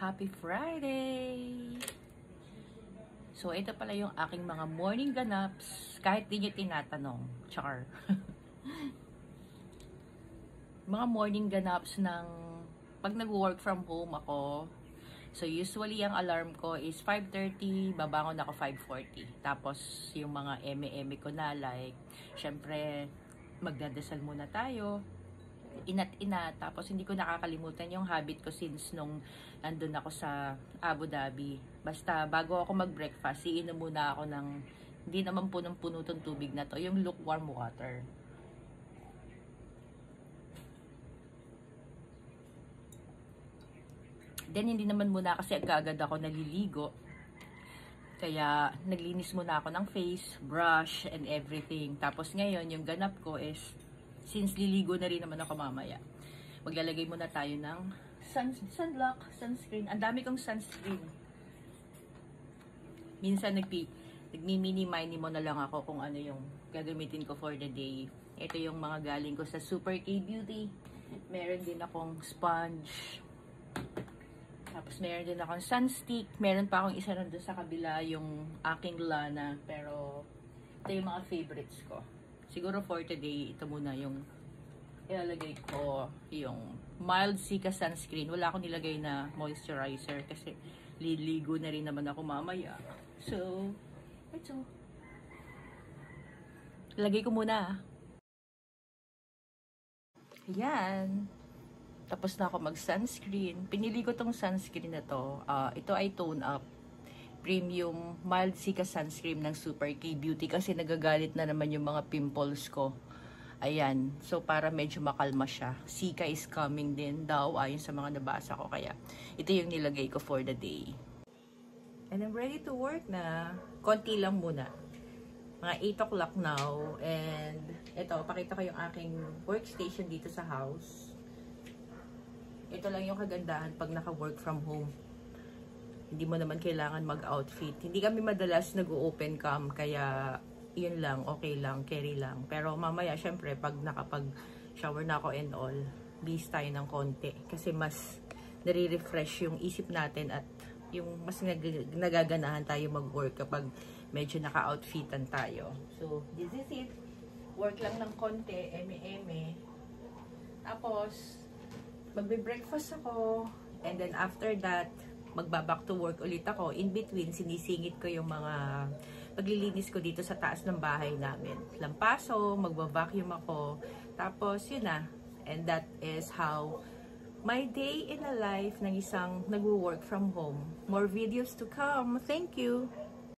Happy Friday! So, ito pala yung aking mga morning ganaps. Kahit di nyo tinatanong. Char. Mga morning ganaps ng pag nag-work from home ako. So, usually ang alarm ko is 5:30. Babangon ako 5:40. Tapos, yung mga eme-eme ko na like, syempre, magdadasal muna tayo. Inat-inat. Tapos hindi ko nakakalimutan yung habit ko since nung nandun ako sa Abu Dhabi. Basta bago ako mag-breakfast, iinom muna ako ng hindi naman punong-puno tong tubig na to, yung lukewarm water. Then hindi naman muna kasi agad ako naliligo. Kaya naglinis muna ako ng face, brush, and everything. Tapos ngayon, yung ganap ko is since liligo na rin naman ako mamaya, maglalagay muna tayo ng sunblock, sunscreen. Ang dami kong sunscreen. Minsan nagmi-mini-mini mo na lang ako kung ano yung gagamitin ko for the day. Ito yung mga galing ko sa Super K Beauty. Meron din akong sponge. Tapos meron din akong sunstick. Meron pa akong isa nandun sa kabila, yung aking Lana. Pero ito yung mga favorites ko. Siguro for today, ito muna yung ilalagay ko, yung mild Cica sunscreen. Wala akong nilagay na moisturizer kasi liligo na rin naman ako mamaya. So, ito. Ilagay ko muna. Ayan. Tapos na ako mag-sunscreen. Pinili ko tong sunscreen na to. Ito ay Tone Up Premium Mild Cica Sunscreen ng Super K Beauty kasi nagagalit na naman yung mga pimples ko. Ayan. So, para medyo makalma siya. Cica is coming din daw ayon sa mga nabasa ko. Kaya, ito yung nilagay ko for the day. And I'm ready to work na. Konti lang muna. Mga 8 o'clock now. And, ito, pakita ko yung aking workstation dito sa house. Ito lang yung kagandahan pag naka-work from home. Hindi mo naman kailangan mag-outfit. Hindi kami madalas nag-open cam, kaya yun lang, okay lang, carry lang. Pero mamaya, syempre, pag nakapag-shower na ako and all, busy tayo ng konti. Kasi mas nare-refresh yung isip natin at yung mas nagaganahan tayo mag-work kapag medyo naka-outfitan tayo. So, this is it. Work lang ng konti, eme-eme. Tapos, magbe-breakfast ako. And then after that, magba-back to work ulit ako. In between, sinisingit ko yung mga paglilinis ko dito sa taas ng bahay namin. Lampaso, magba-vacuum ako. Tapos, yun na. And that is how my day in a life ng isang nagwo-work from home. More videos to come. Thank you!